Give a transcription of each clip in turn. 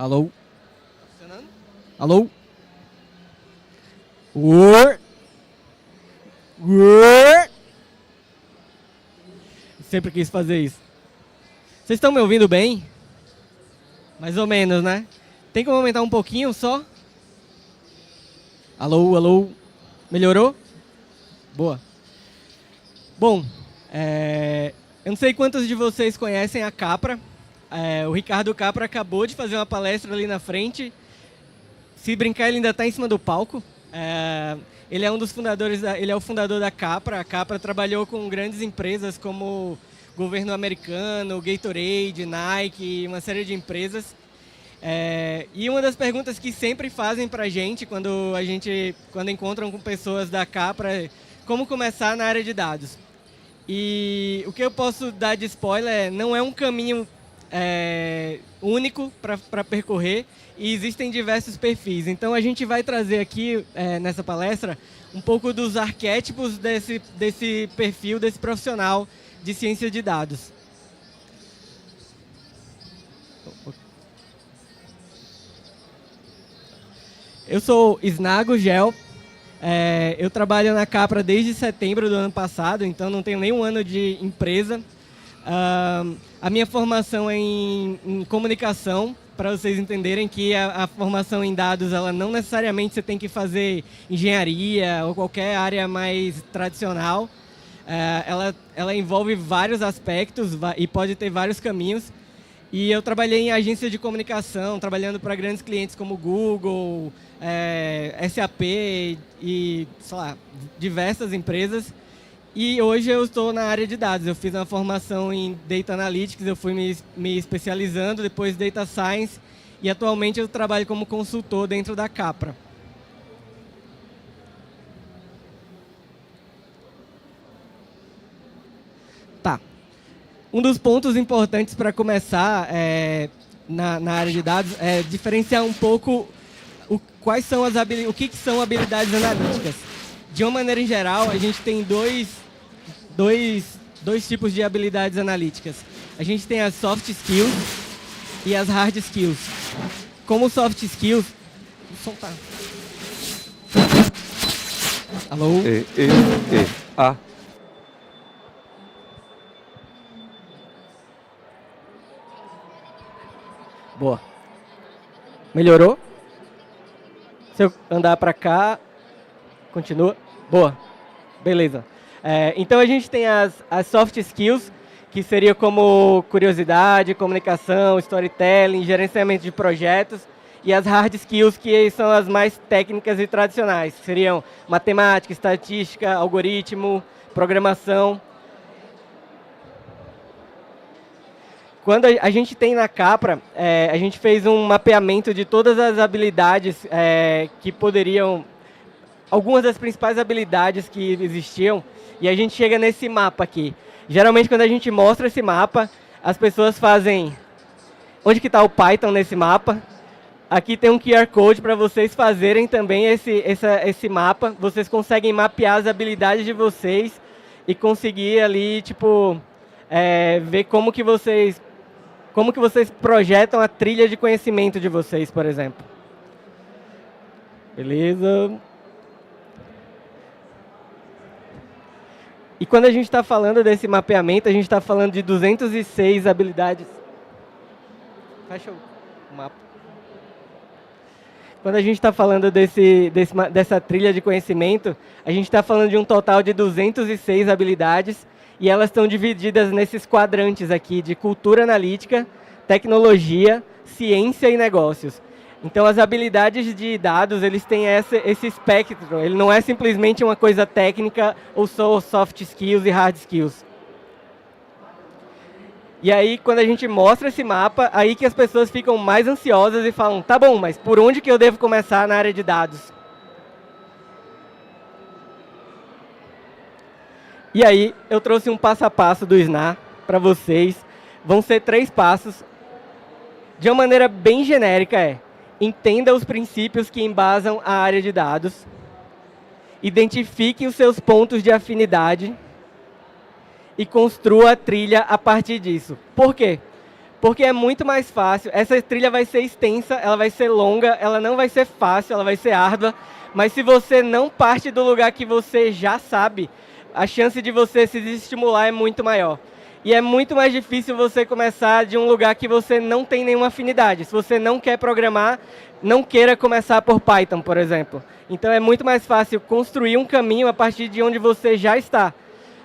Alô? Funcionando? Alô? Oi? Oi? Sempre quis fazer isso. Vocês estão me ouvindo bem? Mais ou menos, né? Tem como aumentar um pouquinho só? Alô, alô? Melhorou? Boa. Bom, eu não sei quantos de vocês conhecem a Capra. O Ricardo Capra acabou de fazer uma palestra ali na frente. Se brincar, ele ainda está em cima do palco. Ele é um dos fundadores, ele é o fundador da Capra. A Capra trabalhou com grandes empresas como governo americano, Gatorade, Nike, uma série de empresas. E uma das perguntas que sempre fazem para a gente quando encontram com pessoas da Capra é como começar na área de dados. E o que eu posso dar de spoiler não é um caminho único para percorrer, e existem diversos perfis. Então a gente vai trazer aqui nessa palestra um pouco dos arquétipos desse perfil, desse profissional de ciência de dados. Eu sou Snago Gel. Eu trabalho na Capra desde setembro do ano passado, então não tenho nenhum ano de empresa. A minha formação é em comunicação, para vocês entenderem que a formação em dados, ela não necessariamente você tem que fazer engenharia ou qualquer área mais tradicional. Ela envolve vários aspectos e pode ter vários caminhos. E eu trabalhei em agência de comunicação, trabalhando para grandes clientes como Google, SAP e, sei lá, diversas empresas. E hoje eu estou na área de dados. Eu fiz uma formação em Data Analytics, eu fui me especializando, depois Data Science, e atualmente eu trabalho como consultor dentro da Capra. Tá. Um dos pontos importantes para começar na área de dados é diferenciar um pouco o que são habilidades analíticas. De uma maneira em geral, a gente tem dois tipos de habilidades analíticas. A gente tem as soft skills e as hard skills. Como soft skills... Vou soltar. Alô? A. Boa. Melhorou? Se eu andar para cá, continua? Boa. Beleza. Então a gente tem as soft skills, que seria como curiosidade, comunicação, storytelling, gerenciamento de projetos, e as hard skills, que são as mais técnicas e tradicionais, que seriam matemática, estatística, algoritmo, programação. Quando a gente tem na Capra, a gente fez um mapeamento de todas as habilidades que poderiam... Algumas das principais habilidades que existiam, e a gente chega nesse mapa aqui. Geralmente, quando a gente mostra esse mapa, as pessoas fazem... Onde que está o Python nesse mapa? Aqui tem um QR Code para vocês fazerem também esse mapa. Vocês conseguem mapear as habilidades de vocês e conseguir ali, tipo, ver como que vocês projetam a trilha de conhecimento de vocês, por exemplo. Beleza? E quando a gente está falando desse mapeamento, a gente está falando de 206 habilidades. Fecha o mapa. Quando a gente está falando dessa trilha de conhecimento, a gente está falando de um total de 206 habilidades, e elas estão divididas nesses quadrantes aqui de cultura analítica, tecnologia, ciência e negócios. Então, as habilidades de dados, eles têm esse espectro. Ele não é simplesmente uma coisa técnica ou só soft skills e hard skills. E aí, quando a gente mostra esse mapa, aí que as pessoas ficam mais ansiosas e falam, tá bom, mas por onde que eu devo começar na área de dados? E aí, eu trouxe um passo a passo do SNA para vocês. Vão ser 3 passos. De uma maneira bem genérica, entenda os princípios que embasam a área de dados. Identifique os seus pontos de afinidade. E construa a trilha a partir disso. Por quê? Porque é muito mais fácil. Essa trilha vai ser extensa, ela vai ser longa, ela não vai ser fácil, ela vai ser árdua. Mas se você não parte do lugar que você já sabe, a chance de você se desestimular é muito maior. E é muito mais difícil você começar de um lugar que você não tem nenhuma afinidade. Se você não quer programar, não queira começar por Python, por exemplo. Então é muito mais fácil construir um caminho a partir de onde você já está.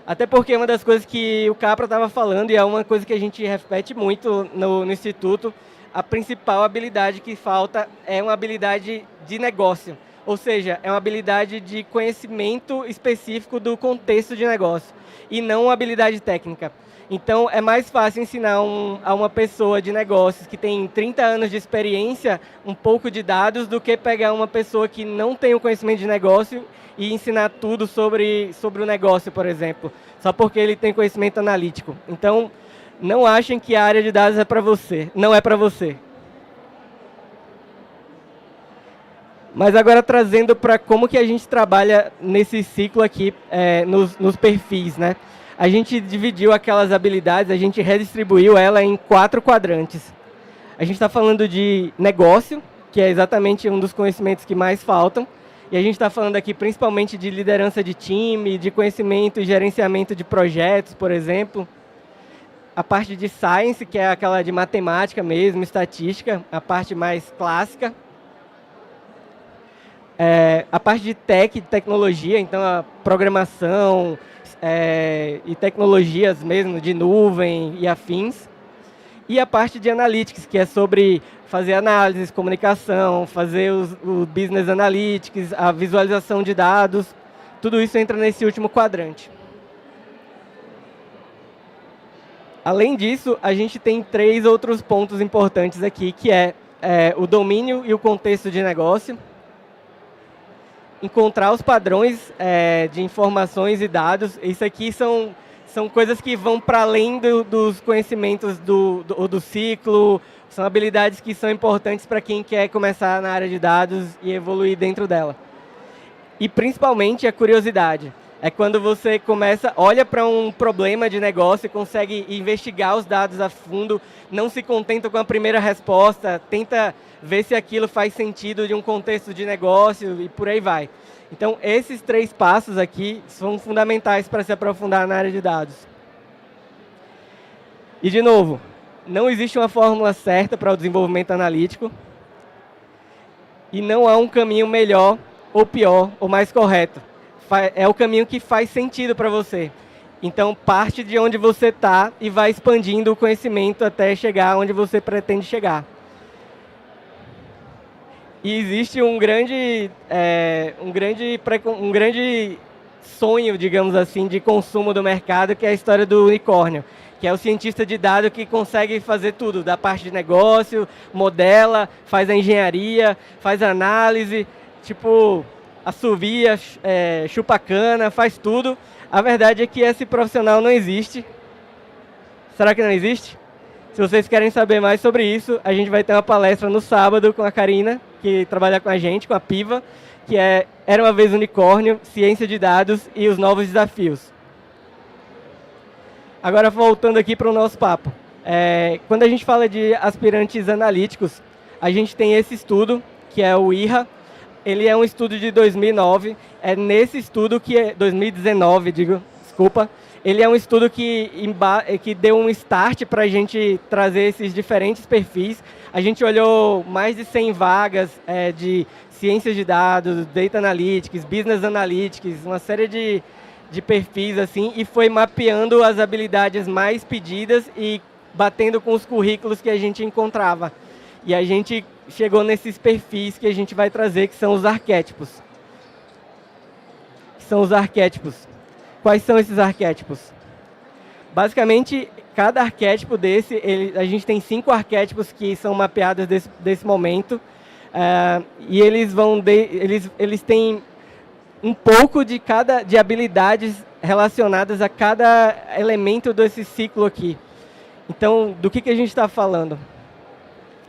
Até porque uma das coisas que o Capra estava falando, e é uma coisa que a gente repete muito no Instituto, a principal habilidade que falta é uma habilidade de negócio. Ou seja, é uma habilidade de conhecimento específico do contexto de negócio, e não uma habilidade técnica. Então, é mais fácil ensinar a uma pessoa de negócios que tem 30 anos de experiência um pouco de dados do que pegar uma pessoa que não tem o conhecimento de negócio e ensinar tudo sobre o negócio, por exemplo, só porque ele tem conhecimento analítico. Então, não achem que a área de dados é para você. Não é para você. Mas agora trazendo para como que a gente trabalha nesse ciclo aqui, nos perfis, né? A gente dividiu aquelas habilidades, a gente redistribuiu ela em 4 quadrantes. A gente está falando de negócio, que é exatamente um dos conhecimentos que mais faltam. E a gente está falando aqui principalmente de liderança de time, de conhecimento e gerenciamento de projetos, por exemplo. A parte de science, que é aquela de matemática mesmo, estatística, a parte mais clássica. A parte de tech, de tecnologia, então a programação e tecnologias mesmo, de nuvem e afins. E a parte de analytics, que é sobre fazer análises, comunicação, fazer o business analytics, a visualização de dados. Tudo isso entra nesse último quadrante. Além disso, a gente tem 3 outros pontos importantes aqui, que é o domínio e o contexto de negócio, encontrar os padrões de informações e dados. Isso aqui são coisas que vão para além dos conhecimentos do ciclo, são habilidades que são importantes para quem quer começar na área de dados e evoluir dentro dela. E principalmente a curiosidade. É quando você olha para um problema de negócio e consegue investigar os dados a fundo, não se contenta com a primeira resposta, tenta ver se aquilo faz sentido de um contexto de negócio e por aí vai. Então, esses 3 passos aqui são fundamentais para se aprofundar na área de dados. E, de novo, não existe uma fórmula certa para o desenvolvimento analítico e não há um caminho melhor ou pior ou mais correto. É o caminho que faz sentido para você. Então, parte de onde você está e vai expandindo o conhecimento até chegar onde você pretende chegar. E existe um grande sonho, digamos assim, de consumo do mercado, que é a história do unicórnio, que é o cientista de dados que consegue fazer tudo, da parte de negócio, modela, faz a engenharia, faz a análise, tipo, assovia, chupa cana, faz tudo. A verdade é que esse profissional não existe. Será que não existe? Se vocês querem saber mais sobre isso, a gente vai ter uma palestra no sábado com a Karina, que trabalha com a gente, com a Piva, que é Era uma vez unicórnio, ciência de dados e os novos desafios. Agora, voltando aqui para o nosso papo. Quando a gente fala de aspirantes analíticos, a gente tem esse estudo, que é o IRA. Ele é um estudo de 2009. É nesse estudo que 2019, desculpa. Ele é um estudo que deu um start para a gente trazer esses diferentes perfis. A gente olhou mais de 100 vagas de ciências de dados, data analytics, business analytics, uma série de perfis assim, e foi mapeando as habilidades mais pedidas e batendo com os currículos que a gente encontrava. E a gente chegou nesses perfis que a gente vai trazer, que são os arquétipos. Quais são esses arquétipos? Basicamente, cada arquétipo desse, a gente tem 5 arquétipos que são mapeados desse momento. E eles têm um pouco de habilidades relacionadas a cada elemento desse ciclo aqui. Então, do que a gente está falando?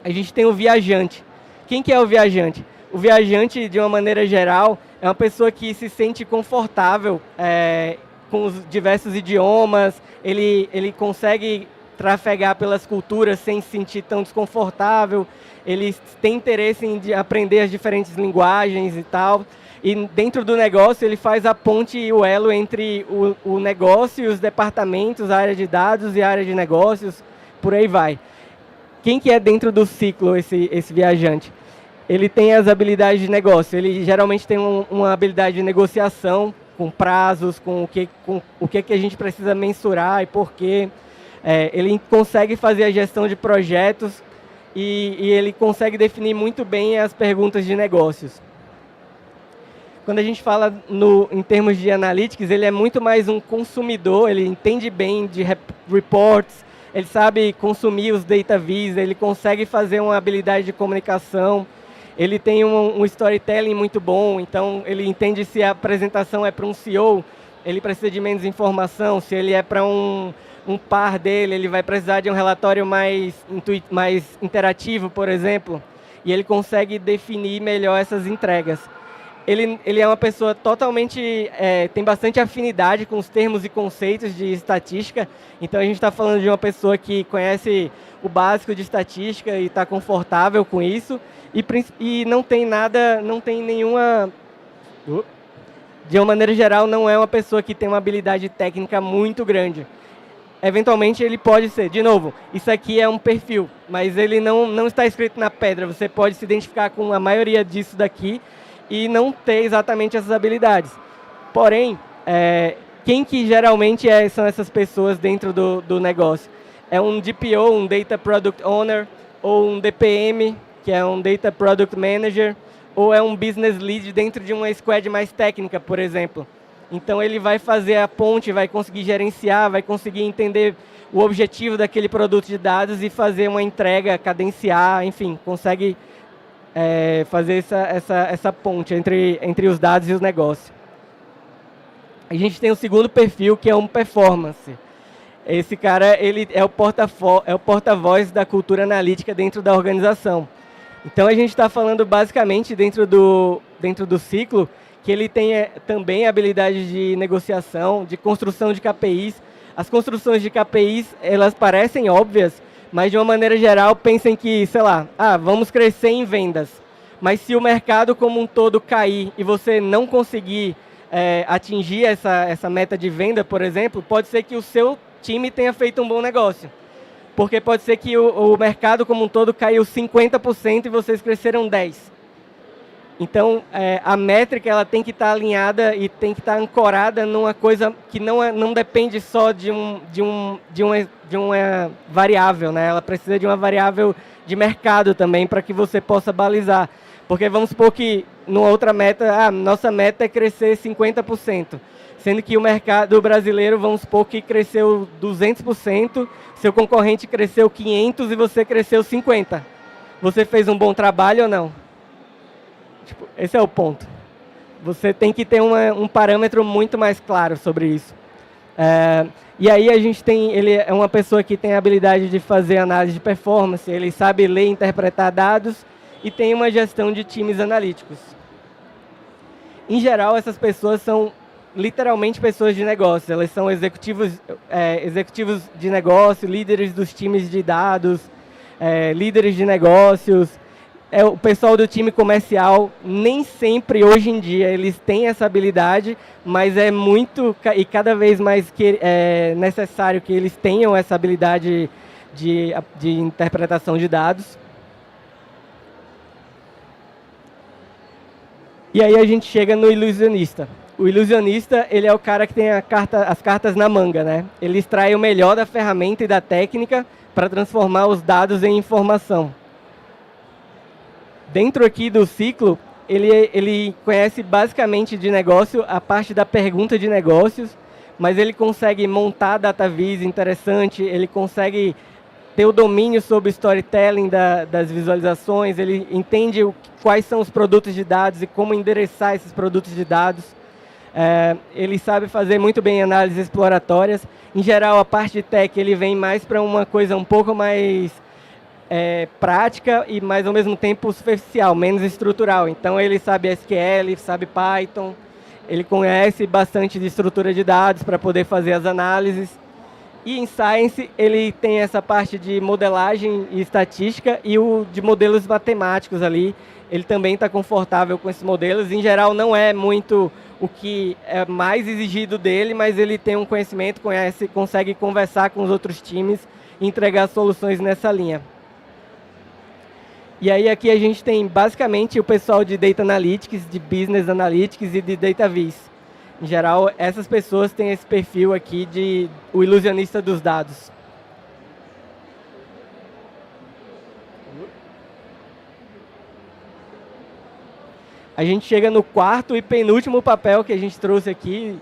A gente tem o viajante. Quem que é o viajante? O viajante, de uma maneira geral, é uma pessoa que se sente confortável com os diversos idiomas, ele consegue trafegar pelas culturas sem se sentir tão desconfortável, ele tem interesse em aprender as diferentes linguagens e tal. E dentro do negócio ele faz a ponte e o elo entre o negócio e os departamentos, a área de dados e a área de negócios, por aí vai. Quem que é dentro do ciclo esse viajante? Ele tem as habilidades de negócio, ele geralmente tem uma habilidade de negociação, com prazos, com o que a gente precisa mensurar e por quê. Ele consegue fazer a gestão de projetos e ele consegue definir muito bem as perguntas de negócios. Quando a gente fala em termos de analytics, ele é muito mais um consumidor, ele entende bem de reports, ele sabe consumir os data viz, ele consegue fazer uma habilidade de comunicação, ele tem um storytelling muito bom, então ele entende se a apresentação é para um CEO, ele precisa de menos informação, se ele é para um par dele, ele vai precisar de um relatório mais interativo, por exemplo, e ele consegue definir melhor essas entregas. Ele é uma pessoa totalmente, tem bastante afinidade com os termos e conceitos de estatística, então a gente está falando de uma pessoa que conhece o básico de estatística e está confortável com isso, e não tem nenhuma, de uma maneira geral, não é uma pessoa que tem uma habilidade técnica muito grande. Eventualmente ele pode ser, de novo, isso aqui é um perfil, mas ele não está escrito na pedra, você pode se identificar com a maioria disso daqui, e não ter exatamente essas habilidades. Porém, quem que geralmente são essas pessoas dentro do negócio? É um DPO, um Data Product Owner, ou um DPM, que é um Data Product Manager, ou é um Business Lead dentro de uma squad mais técnica, por exemplo. Então ele vai fazer a ponte, vai conseguir gerenciar, vai conseguir entender o objetivo daquele produto de dados e fazer uma entrega, cadenciar, enfim, consegue fazer essa ponte entre os dados e os negócios. A gente tem o segundo perfil, que é um performance. Esse cara ele é o porta-voz da cultura analítica dentro da organização. Então, a gente está falando basicamente dentro do ciclo, que ele tem também habilidade de negociação, de construção de KPIs. As construções de KPIs, elas parecem óbvias, mas, de uma maneira geral, pensem que, sei lá, vamos crescer em vendas. Mas se o mercado como um todo cair e você não conseguir atingir essa meta de venda, por exemplo, pode ser que o seu time tenha feito um bom negócio. Porque pode ser que o mercado como um todo caiu 50% e vocês cresceram 10%. Então, a métrica ela tem que estar alinhada e tem que estar ancorada numa coisa que não depende só de uma variável, né? Ela precisa de uma variável de mercado também para que você possa balizar. Porque vamos supor que numa outra meta, nossa meta é crescer 50%. Sendo que o mercado brasileiro, vamos supor que cresceu 200%, seu concorrente cresceu 500% e você cresceu 50%. Você fez um bom trabalho ou não? Esse é o ponto. Você tem que ter um parâmetro muito mais claro sobre isso. E aí ele é uma pessoa que tem a habilidade de fazer análise de performance, ele sabe ler e interpretar dados e tem uma gestão de times analíticos. Em geral, essas pessoas são literalmente pessoas de negócio. Elas são executivos de negócio, líderes dos times de dados, líderes de negócios. O pessoal do time comercial, nem sempre hoje em dia eles têm essa habilidade, mas é muito e cada vez mais necessário que eles tenham essa habilidade de interpretação de dados. E aí a gente chega no ilusionista. O ilusionista, ele é o cara que tem as cartas na manga, né? Ele extrai o melhor da ferramenta e da técnica para transformar os dados em informação. Dentro aqui do ciclo, ele conhece basicamente de negócio a parte da pergunta de negócios, mas ele consegue montar data viz interessante, ele consegue ter o domínio sobre o storytelling das visualizações, ele entende quais são os produtos de dados e como endereçar esses produtos de dados. Ele sabe fazer muito bem análises exploratórias. Em geral, a parte de tech ele vem mais para uma coisa um pouco mais prática e mais ao mesmo tempo superficial, menos estrutural. Então ele sabe SQL, sabe Python, ele conhece bastante de estrutura de dados para poder fazer as análises. E em Science, ele tem essa parte de modelagem e estatística e o de modelos matemáticos ali. Ele também está confortável com esses modelos. Em geral, não é muito o que é mais exigido dele, mas ele tem um conhecimento, conhece, consegue conversar com os outros times e entregar soluções nessa linha. E aí aqui a gente tem basicamente o pessoal de Data Analytics, de Business Analytics e de Data Viz. Em geral, essas pessoas têm esse perfil aqui de o ilusionista dos dados. A gente chega no quarto e penúltimo papel que a gente trouxe aqui,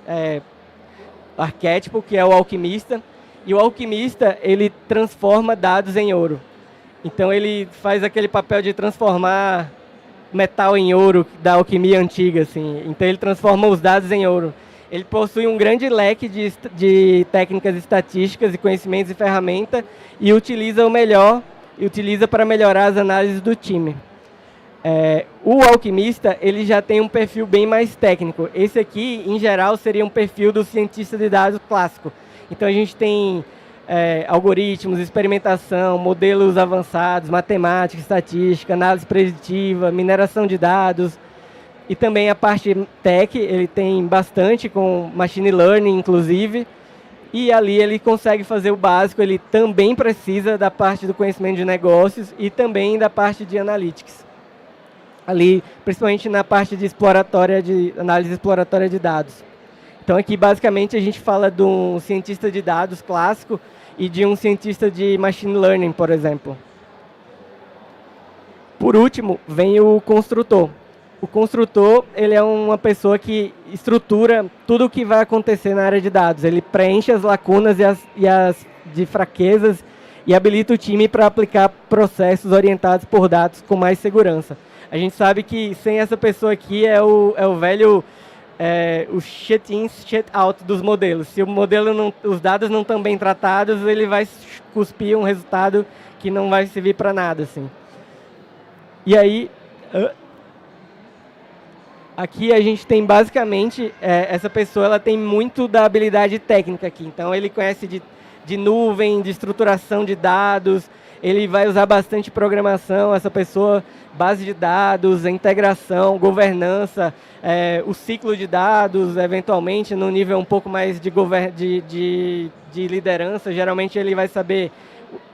arquétipo, que é o alquimista. E o alquimista, ele transforma dados em ouro. Então, ele faz aquele papel de transformar metal em ouro da alquimia antiga, assim. Então, ele transforma os dados em ouro. Ele possui um grande leque de técnicas estatísticas e conhecimentos e ferramentas e utiliza para melhorar as análises do time. O alquimista, ele já tem um perfil bem mais técnico. Esse aqui, em geral, seria um perfil do cientista de dados clássico. Então, a gente tem algoritmos, experimentação, modelos avançados, matemática, estatística, análise preditiva, mineração de dados. E também a parte tech, ele tem bastante com machine learning, inclusive. E ali ele consegue fazer o básico, ele também precisa da parte do conhecimento de negócios e também da parte de analytics. Ali, principalmente na parte de análise exploratória de dados. Então aqui basicamente a gente fala de um cientista de dados clássico e de um cientista de machine learning, por exemplo. Por último, vem o construtor. O construtor, ele é uma pessoa que estrutura tudo o que vai acontecer na área de dados. Ele preenche as lacunas e as de fraquezas e habilita o time para aplicar processos orientados por dados com mais segurança. A gente sabe que sem essa pessoa aqui é o velho o shut in, shut out dos modelos. Se o modelo os dados não estão bem tratados, ele vai cuspir um resultado que não vai servir para nada, assim. E aí, aqui a gente tem basicamente, essa pessoa ela tem muito da habilidade técnica aqui. Então ele conhece de nuvem, de estruturação de dados, ele vai usar bastante programação, essa pessoa, base de dados, integração, governança, o ciclo de dados, eventualmente, no nível um pouco mais de liderança. Geralmente ele vai saber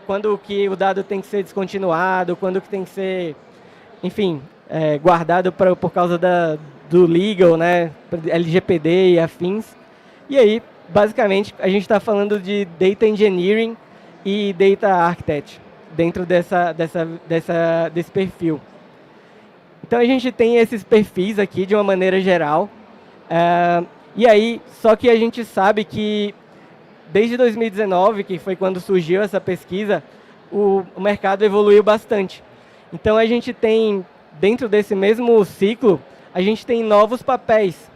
quando que o dado tem que ser descontinuado, quando que tem que ser, enfim, guardado por causa do legal, né, LGPD e afins. E aí, basicamente, a gente está falando de Data Engineering e Data Architect, dentro desse perfil. Então, a gente tem esses perfis aqui, de uma maneira geral. E aí, só que a gente sabe que, desde 2019, que foi quando surgiu essa pesquisa, o mercado evoluiu bastante. Então, a gente tem, dentro desse mesmo ciclo, a gente tem novos papéis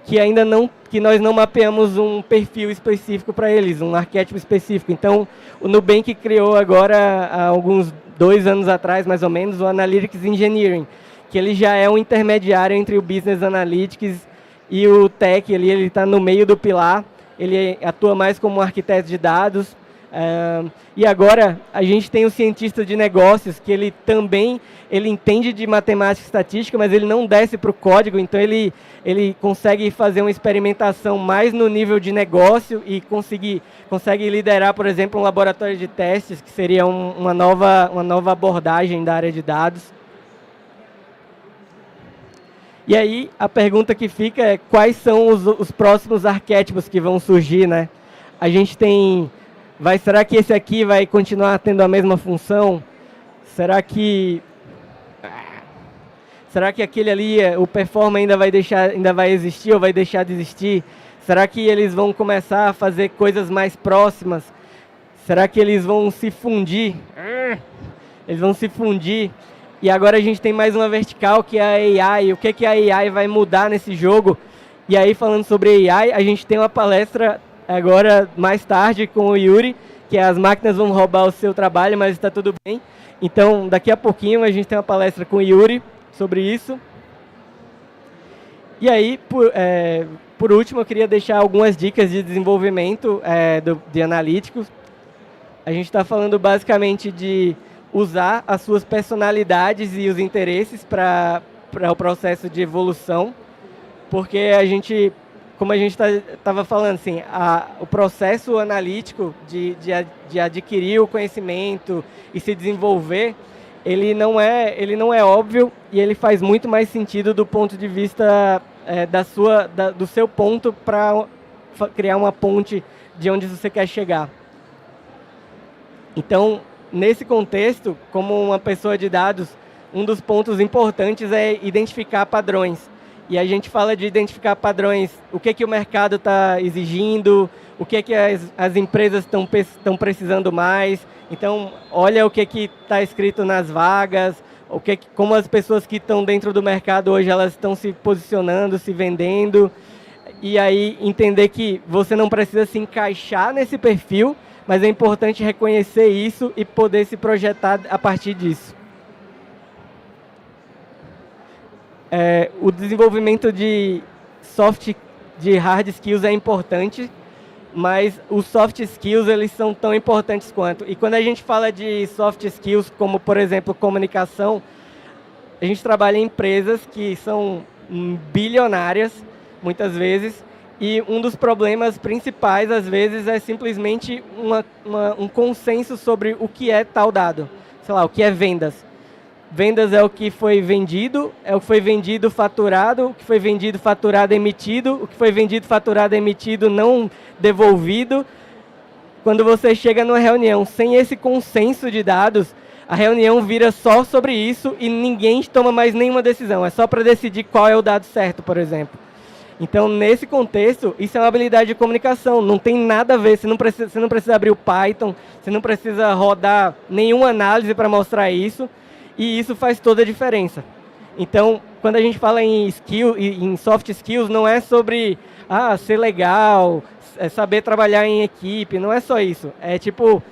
que nós não mapeamos um perfil específico para eles, um arquétipo específico. Então, o Nubank criou agora, há alguns 2 anos atrás, mais ou menos, o Analytics Engineering, que ele já é um intermediário entre o Business Analytics e o Tech. Ele está no meio do pilar, ele atua mais como um arquiteto de dados. E agora a gente tem o cientista de negócios, que ele também entende de matemática e estatística, mas ele não desce para o código, então ele consegue fazer uma experimentação mais no nível de negócio e consegue liderar, por exemplo, um laboratório de testes, que seria uma nova abordagem da área de dados. E aí a pergunta que fica é: quais são os próximos arquétipos que vão surgir, né? A gente tem... será que esse aqui vai continuar tendo a mesma função? Será que aquele ali, o performance ainda vai existir ou vai deixar de existir? Será que eles vão começar a fazer coisas mais próximas? Será que eles vão se fundir? Eles vão se fundir. E agora a gente tem mais uma vertical, que é a AI. O que a AI vai mudar nesse jogo? E aí, falando sobre AI, a gente tem uma palestra agora, mais tarde, com o Yuri, que as máquinas vão roubar o seu trabalho, mas está tudo bem. Então, daqui a pouquinho, a gente tem uma palestra com o Yuri sobre isso. E aí, por último, eu queria deixar algumas dicas de desenvolvimento de analíticos. A gente está falando basicamente de usar as suas personalidades e os interesses para o processo de evolução, porque como a gente estava falando, assim, o processo analítico de adquirir o conhecimento e se desenvolver, ele não é óbvio e ele faz muito mais sentido do ponto de vista do seu ponto para criar uma ponte de onde você quer chegar. Então, nesse contexto, como uma pessoa de dados, um dos pontos importantes é identificar padrões. E a gente fala de identificar padrões, o que o mercado está exigindo, o que as empresas estão precisando mais. Então, olha o que está escrito nas vagas, como as pessoas que estão dentro do mercado hoje elas estão se posicionando, se vendendo. E aí entender que você não precisa se encaixar nesse perfil, mas é importante reconhecer isso e poder se projetar a partir disso. O desenvolvimento de hard skills é importante, mas os soft skills eles são tão importantes quanto. E quando a gente fala de soft skills, como por exemplo comunicação, a gente trabalha em empresas que são bilionárias, muitas vezes, e um dos problemas principais, às vezes, é simplesmente um consenso sobre o que é tal dado. Sei lá, o que é vendas. Vendas é o que foi vendido, faturado, o que foi vendido, faturado, emitido, o que foi vendido, faturado, emitido, não devolvido. Quando você chega numa reunião sem esse consenso de dados, a reunião vira só sobre isso e ninguém toma mais nenhuma decisão. É só para decidir qual é o dado certo, por exemplo. Então, nesse contexto, isso é uma habilidade de comunicação. Não tem nada a ver. Você não precisa abrir o Python, você não precisa rodar nenhuma análise para mostrar isso. E isso faz toda a diferença. Então, quando a gente fala em soft skills, não é sobre ser legal, saber trabalhar em equipe, não é só isso. É tipo,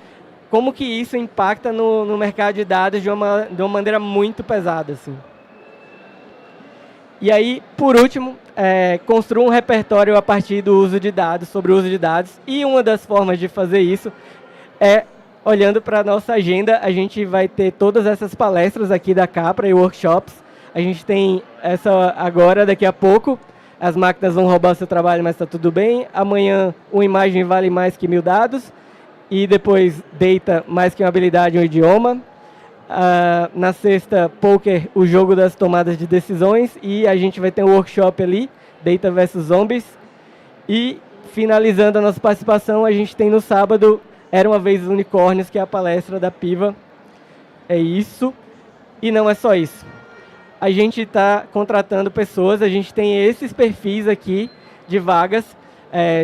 como que isso impacta no mercado de dados de uma maneira muito pesada, assim. E aí, por último, construa um repertório a partir do uso de dados, sobre o uso de dados. E uma das formas de fazer isso é, olhando para a nossa agenda, a gente vai ter todas essas palestras aqui da Capra e workshops. A gente tem essa agora, daqui a pouco. As máquinas vão roubar o seu trabalho, mas está tudo bem. Amanhã, uma imagem vale mais que 1000 dados. E depois, data mais que uma habilidade, um idioma. Na sexta, poker, o jogo das tomadas de decisões. E a gente vai ter um workshop ali, Data versus Zombies. E, finalizando a nossa participação, a gente tem no sábado, Era uma Vez Unicórnios, que é a palestra da Piva. É isso. E não é só isso. A gente está contratando pessoas, a gente tem esses perfis aqui de vagas,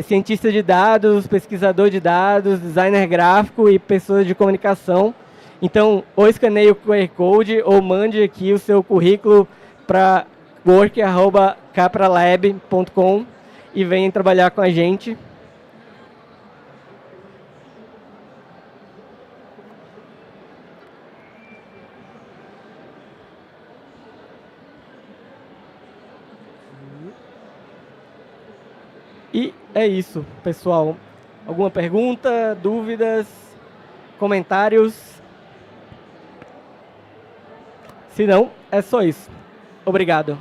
cientista de dados, pesquisador de dados, designer gráfico e pessoas de comunicação. Então, ou escaneie o QR Code ou mande aqui o seu currículo para work@capralab.com e venha trabalhar com a gente. E é isso, pessoal. Alguma pergunta, dúvidas, comentários? Se não, é só isso. Obrigado.